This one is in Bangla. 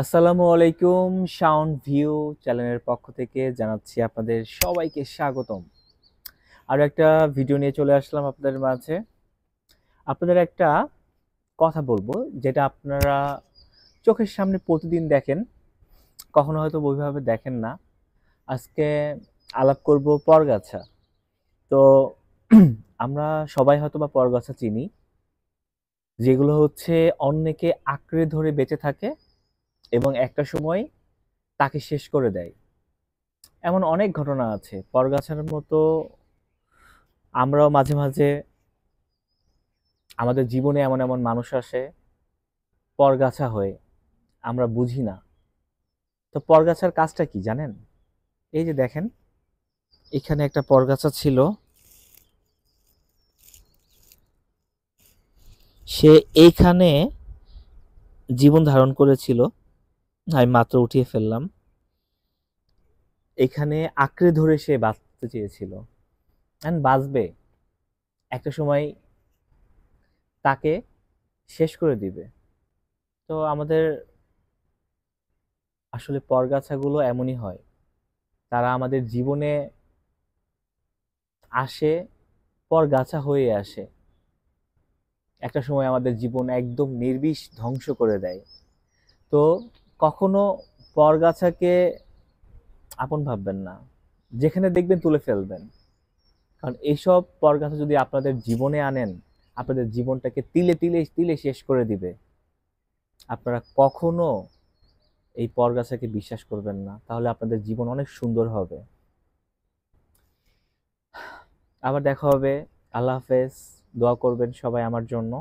আসসালামু আলাইকুম। সাউন্ড ভিউ চ্যানেলের পক্ষ থেকে জানাচ্ছি আপনাদের সবাইকে স্বাগতম। আরো একটা ভিডিও নিয়ে চলে আসলাম আপনাদের মাঝে। আপনাদের একটা কথা বলবো, যেটা আপনারা চোখের সামনে প্রতিদিন দেখেন, কখনো হয়তো ওইভাবে দেখেন না। আজকে আলাপ করব পরগাছা। তো আমরা সবাই হয়তো বা পরগাছা চিনি, যেগুলো হচ্ছে অন্যকে আঁকড়ে ধরে বেঁচে থাকে এবং একটা সময় তাকে শেষ করে দেয়। এমন অনেক ঘটনা আছে পরগাছার মতো। আমরাও মাঝে মাঝে আমাদের জীবনে এমন এমন মানুষ আসে পরগাছা হয়ে, আমরা বুঝি না। তো পরগাছার কাজটা কি জানেন? এই যে দেখেন, এখানে একটা পরগাছা ছিল। সে এইখানে জীবন ধারণ করেছিল। আমি মাত্র উঠিয়ে ফেললাম। এখানে আঁকড়ে ধরে সে বাঁচতে চেয়েছিল, এন্ড বাঁচবে। একটা সময় তাকে শেষ করে দিবে। তো আমাদের আসলে পরগাছাগুলো এমনই হয়। তারা আমাদের জীবনে আসে, পরগাছা হয়ে আসে। একটা সময় আমাদের জীবন একদম নির্বিষ ধ্বংস করে দেয়। তো কখনো পরগাছাকে আপন ভাববেন না, যেখানে দেখবেন তুলে ফেলবেন। কারণ এইসব পরগাছা যদি আপনাদের জীবনে আনেন, আপনাদের জীবনটাকে তিলে তিলে তিলে শেষ করে দিবে। আপনারা কখনো এই পরগাছাকে বিশ্বাস করবেন না, তাহলে আপনাদের জীবন অনেক সুন্দর হবে। আবার দেখা হবে। আল্লাহ হাফেজ। দোয়া করবেন সবাই আমার জন্য।